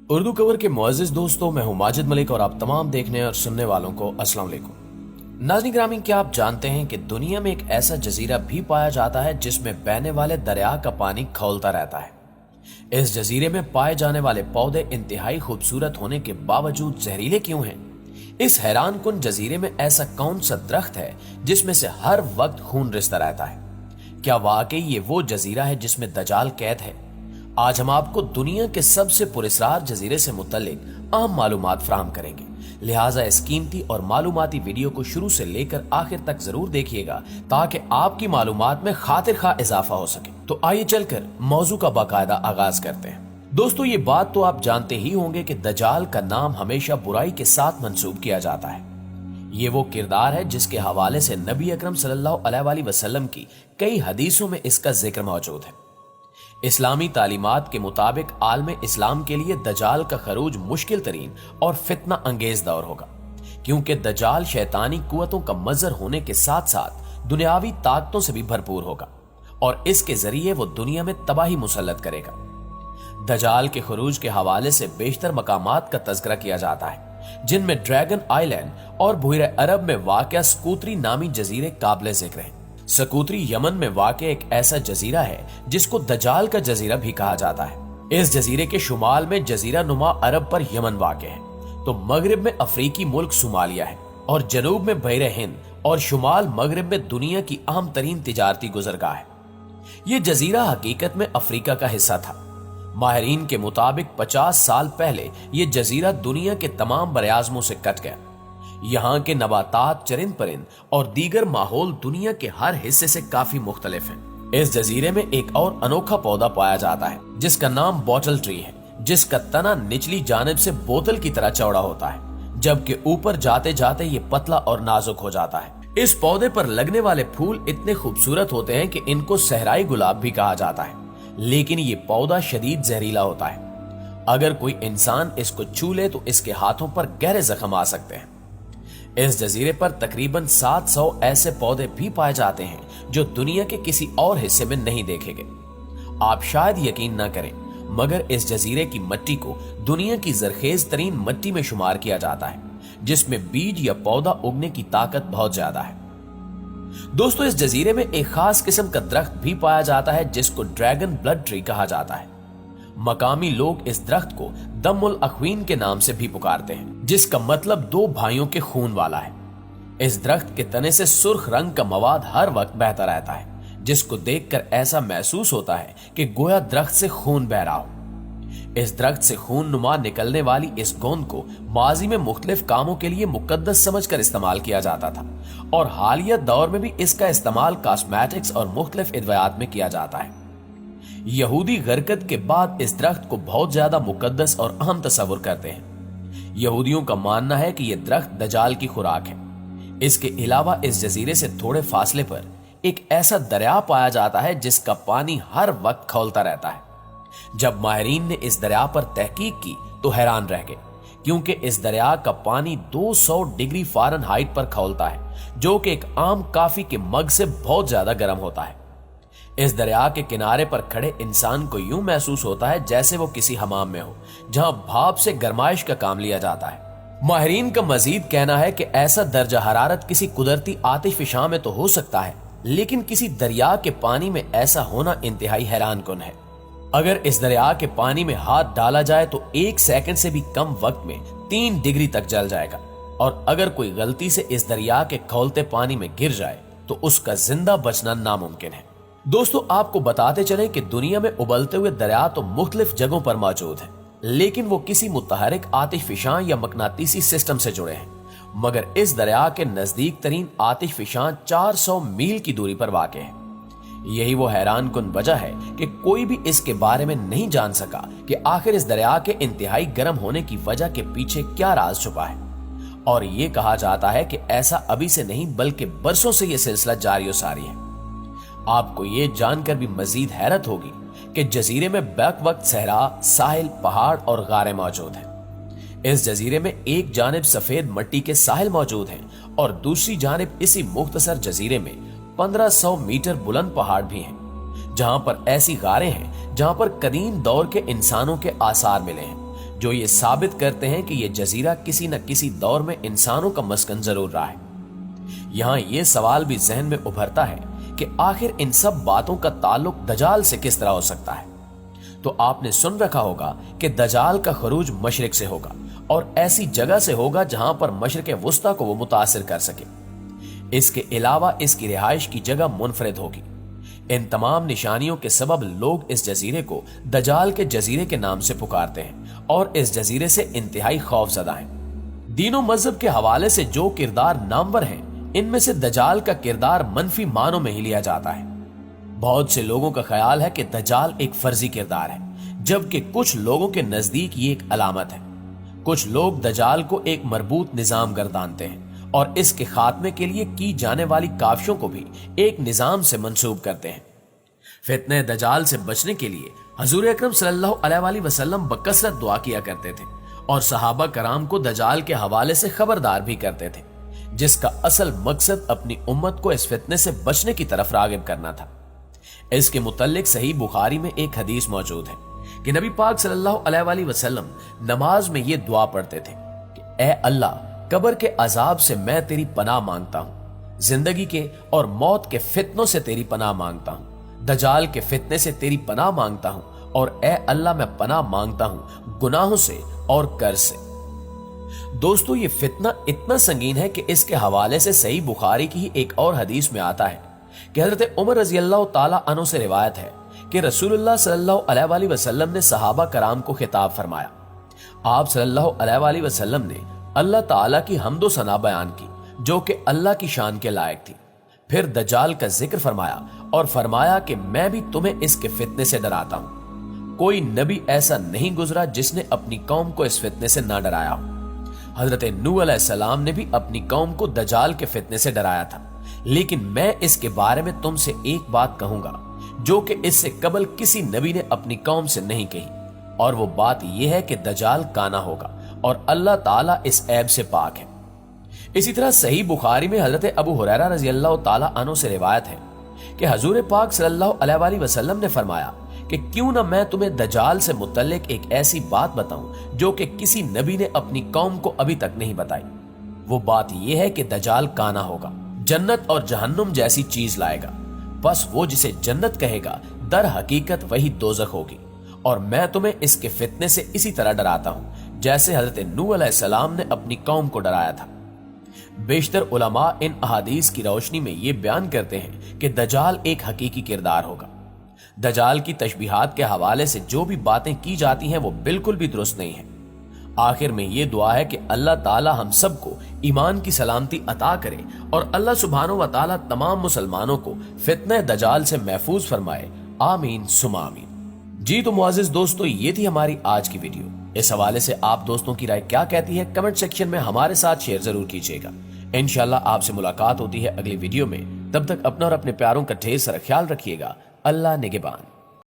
Urdu cover के मुअज़्ज़िज़ दोस्तों, मैं हूं माजिद मलिक और आप तमाम देखने और सुनने वालों को अस्सलाम वालेकुम। नाज़रीन ग्रामीन, क्या आप जानते हैं कि दुनिया में एक ऐसा जजीरा भी पाया जाता है जिसमें बहने वाले दरिया का पानी खौलता रहता है। इस जजीरे में पाए जाने वाले पौधे इंतहाई खूबसूरत होने के बावजूद जहरीले क्यों हैं? इस हैरान कुन जजीरे में ऐसा कौन सा दरख्त है जिसमें से हर वक्त खून रिसता रहता है? क्या वाकई ये वो जजीरा है जिसमें दजाल कैद है? आज हम आपको दुनिया के सबसे पुरस्कार जजीरे से मुतल्लिक अहम मालूमात फराहम करेंगे, लिहाजा इस कीमती और मालूमाती वीडियो को शुरू से लेकर आखिर तक जरूर देखिएगा ताकि आपकी मालूमात में खातिर खा इजाफा हो सके। तो आइए चलकर मौजू का बाकायदा आगाज करते हैं। दोस्तों, ये बात तो आप जानते ही होंगे कि दजाल का नाम हमेशा बुराई के साथ मंसूब किया जाता है। ये वो किरदार है जिसके हवाले से नबी अकरम सल्लल्लाहु अलैहि वसल्लम की कई हदीसों में इसका जिक्र मौजूद है। इस्लामी तालीमात के मुताबिक आलम इस्लाम के लिए दजाल का खरूज मुश्किल तरीन और फितना अंगेज दौर होगा, क्योंकि दजाल शैतानी कुव्वतों का मजहर होने के साथ साथ दुनियावी ताकतों से भी भरपूर होगा और इसके जरिए वो दुनिया में तबाही मुसल्लत करेगा। दजाल के खरूज के हवाले से बेशतर मकामात का तज़किरा किया जाता है, जिनमें ड्रैगन आइलैंड और बुहरे अरब में वाक़या सकूतरी नामी जजीरे काबिल जिक्र हैं। सकूतरी यमन में वाक़ एक ऐसा जजीरा है जिसको दजाल का जजीरा भी कहा जाता है। इस जजीरे के शुमाल में जजीरा नुमा अरब पर यमन वाक़ है, तो मगरिब में अफ्रीकी मुल्क सोमालिया है और जनूब में बहरे हिंद और शुमाल मगरिब में दुनिया की अहम तरीन तिजारती गुजरगाह है। ये जजीरा हकीकत में अफ्रीका का हिस्सा था। माहिरीन के मुताबिक 50 साल पहले ये जजीरा दुनिया के तमाम बरआज़मों से कट गया। यहाँ के नबातात, चरिंद परिंद और दीगर माहौल दुनिया के हर हिस्से से काफी मुख्तलिफ हैं। इस जजीरे में एक और अनोखा पौधा पाया जाता है जिसका नाम बॉटल ट्री है, जिसका तना निचली जानिब से बोतल की तरह चौड़ा होता है, जबकि ऊपर जाते जाते ये पतला और नाजुक हो जाता है। इस पौधे पर लगने वाले फूल इतने खूबसूरत होते हैं कि इनको सहराई गुलाब भी कहा जाता है, लेकिन ये पौधा शदीद जहरीला होता है। अगर कोई इंसान इसको छू ले तो इसके हाथों पर गहरे जख्म आ सकते हैं। इस जजीरे पर तकरीबन 700 ऐसे पौधे भी पाए जाते हैं जो दुनिया के किसी और हिस्से में नहीं देखे गए। आप शायद यकीन ना करें, मगर इस जजीरे की मिट्टी को दुनिया की जरखेज तरीन मिट्टी में शुमार किया जाता है, जिसमें बीज या पौधा उगने की ताकत बहुत ज्यादा है। दोस्तों, इस जजीरे में एक खास किस्म का दरख्त भी पाया जाता है जिसको ड्रैगन ब्लड ट्री कहा जाता है। मकामी लोग इस दरख्त को दमुल अख्वीन के नाम से भी पुकारते हैं, जिसका मतलब दो भाइयों के खून वाला है। इस दरख्त के तने से सुर्ख रंग का मवाद हर वक्त बहता रहता है, जिसको देखकर ऐसा महसूस होता है कि गोया दरख्त से खून बह रहा हो। इस दरख्त से खून नुमा निकलने वाली इस गोंद को माजी में मुख्तलिफ कामों के लिए मुकद्दस समझकर इस्तेमाल किया जाता था और हालिया दौर में भी इसका इस्तेमाल कॉस्मेटिक्स और मुख्तलिफ अदवियात में किया जाता है। यहूदी गरकत के बाद इस दरख्त को बहुत ज्यादा मुकद्दस और अहम तस्वुर करते हैं। यहूदियों का मानना है कि यह दरख्त दजाल की खुराक है। इसके अलावा इस जजीरे से थोड़े फासले पर एक ऐसा दरिया पाया जाता है जिसका पानी हर वक्त खौलता रहता है। जब माहिरीन ने इस दरिया पर तहकीक की तो हैरान रह गए, क्योंकि इस दरिया का पानी 200 डिग्री फ़ारेनहाइट पर खौलता है, जो कि एक आम कॉफी के मग से बहुत ज्यादा गर्म होता है। इस दरिया के किनारे पर खड़े इंसान को यूं महसूस होता है जैसे वो किसी हमाम में हो, जहां भाप से गरमाइश का काम लिया जाता है। माहिरीन का मजीद कहना है कि ऐसा दर्जा हरारत किसी कुदरती आतिशफशां में तो हो सकता है, लेकिन किसी दरिया के पानी में ऐसा होना इंतहाई हैरान कुन है। अगर इस दरिया के पानी में हाथ डाला जाए तो 1 सेकंड से भी कम वक्त में 3 डिग्री तक जल जाएगा, और अगर कोई गलती से इस दरिया के खौलते पानी में गिर जाए तो उसका जिंदा बचना नामुमकिन है। दोस्तों, आपको बताते चलें कि दुनिया में उबलते हुए दरिया तो मुख्तलिफ जगहों पर मौजूद हैं, लेकिन वो किसी मुतहरिक आतिशफशां या मकनातीसी सिस्टम से जुड़े हैं। मगर इस दरिया के नजदीक तरीन आतिशफशां 400 मील की दूरी पर वाक़ है। यही वो हैरान कुन वजह है कि कोई भी इसके बारे में नहीं जान सका कि आखिर इस दरिया के इंतहाई गर्म होने की वजह के पीछे क्या राज छुपा है। और ये कहा जाता है कि ऐसा अभी से नहीं बल्कि बरसों से यह सिलसिला जारी सारी है। आपको ये जानकर भी मजीद हैरत होगी कि जजीरे में बैक वक्त सहरा, साहिल, पहाड़ और गारें मौजूद हैं। इस जजीरे में एक जानिब सफेद मिट्टी के साहिल मौजूद हैं और दूसरी जानिब इसी मुख्तसर जजीरे में 1500 मीटर बुलंद पहाड़ भी हैं, जहां पर ऐसी गारें हैं जहां पर कदीम दौर के इंसानों के आसार मिले हैं, जो ये साबित करते हैं कि ये जजीरा किसी न किसी दौर में इंसानों का मस्कन जरूर रहा है। यहां ये सवाल भी जहन में उभरता है कि आखिर इन सब बातों का ताल्लुक दजाल से किस तरह हो सकता है। तो आपने सुन रखा होगा कि दजाल का खरूज मशरिक से होगा और ऐसी जगह से होगा जहां पर मशरिक वुस्ता को वो मुतासिर कर सके। इसके अलावा इसकी रिहाइश की जगह मुनफरिद होगी। इन तमाम निशानियों के सबब लोग इस जजीरे को दजाल के जजीरे के नाम से पुकारते हैं और इस जजीरे से इंतहाई खौफजदा हैं। दीन और मजहब के हवाले से जो किरदार नामवर हैं, इनमें से दजाल का किरदार मनफी मानों में ही लिया जाता है। बहुत से लोगों का ख्याल है कि दजाल एक फर्जी किरदार है, जबकि कुछ लोगों के नजदीक ये एक अलामत है। कुछ लोग दजाल को एक मरबूत निजाम गर्दानते हैं और इसके खात्मे के लिए की जाने वाली काविशों को भी एक निजाम से मंसूब करते हैं। फितने दजाल से बचने के लिए हजूर अकरम सल्लल्लाहु अलैहि वसल्लम बकसरत दुआ किया करते थे और सहाबा कराम को दजाल के हवाले से खबरदार भी करते थे, जिसका असल मकसद अपनी उम्मत को इस फितने से बचने की तरफ रागिब करना था। इसके मुतल्लिक सही बुखारी में एक हदीस मौजूद है कि नबी पाक सल्लल्लाहु अलैहि वसल्लम नमाज में ये दुआ पढ़ते थे कि ए अल्लाह, कब्र के अजाब से मैं तेरी पनाह मांगता हूं, जिंदगी के और मौत के फितनों से तेरी पनाह मांगता हूं, दजाल के फितने से तेरी पनाह मांगता हूं और ए अल्लाह मैं पनाह मांगता हूं गुनाहों से और कर्ज से। दोस्तों, ये फितना इतना संगीन है कि इसके हवाले से सही बुखारी की ही एक और हदीस में आता है कि हजरत उमर रजी अल्लाह ताला अन्हु से रिवायत है कि रसूलुल्लाह सल्लल्लाहु अलैहि वसल्लम ने सहाबा कराम को खिताब फरमाया। आप सल्लल्लाहु अलैहि वसल्लम ने अल्लाह ताला की हम्दो सना बयान की जो कि अल्लाह की शान के लायक थी। फिर दज्जाल का जिक्र फरमाया और फरमाया कि मैं भी तुम्हें इसके फितने से डराता हूं। कोई नबी ऐसा नहीं गुजरा जिसने अपनी कौम को इस फितने से ना डराया हो। हजरत नूह अलैहिस्सलाम ने भी अपनी कौम को दज्जाल के फितने से डराया था, लेकिन मैं इसके बारे में तुमसे एक बात कहूंगा जो कि इससे कबल किसी नबी ने अपनी कौम से नहीं कही, और वो बात यह है कि दज्जाल काना होगा और अल्लाह ताला इस ऐब से पाक है। इसी तरह सही बुखारी में हजरत अबू हुरैरा रजी अल्लाह ताला अन्हु से रिवायत है कि हजूर पाक सल्लल्लाहु अलैहि वसल्लम ने फरमाया कि क्यों ना मैं तुम्हें दज्जाल से मुतल्लिक एक ऐसी बात बताऊं जो कि किसी नबी ने अपनी कौम को अभी तक नहीं बताई। वो बात यह है कि दज्जाल काना होगा, जन्नत और जहन्नुम जैसी चीज लाएगा, बस वो जिसे जन्नत कहेगा दर हकीकत वही दोजख होगी। और मैं तुम्हें इसके फितने से इसी तरह डराता हूं जैसे हजरत नूह अलैहिस्सलाम ने अपनी कौम को डराया था। बेशतर उलमा इन अहादीस की रोशनी में ये बयान करते हैं कि दज्जाल एक हकीकी किरदार होगा। दज्जाल की तशबीहात के हवाले से जो भी बातें की जाती हैं वो बिल्कुल भी दुरुस्त नहीं है। आखिर में ये दुआ है कि अल्लाह ताला हम सबको ईमान की सलामती अता करे और अल्लाह सुब्हानहू व तआला तमाम मुसलमानों को फितने दज्जाल से महफूज फरमाए। आमीन सुमा आमीन। जी तो मुअज़्ज़िज़ दोस्तों, ये थी हमारी आज की वीडियो। इस हवाले से आप दोस्तों की राय क्या कहती है कमेंट सेक्शन में हमारे साथ शेयर जरूर कीजिएगा। इंशाल्लाह आपसे मुलाकात होती है अगली वीडियो में। तब तक अपना और अपने प्यारों का ढेर सारा ख्याल रखिएगा। अल्लाह निगहबान।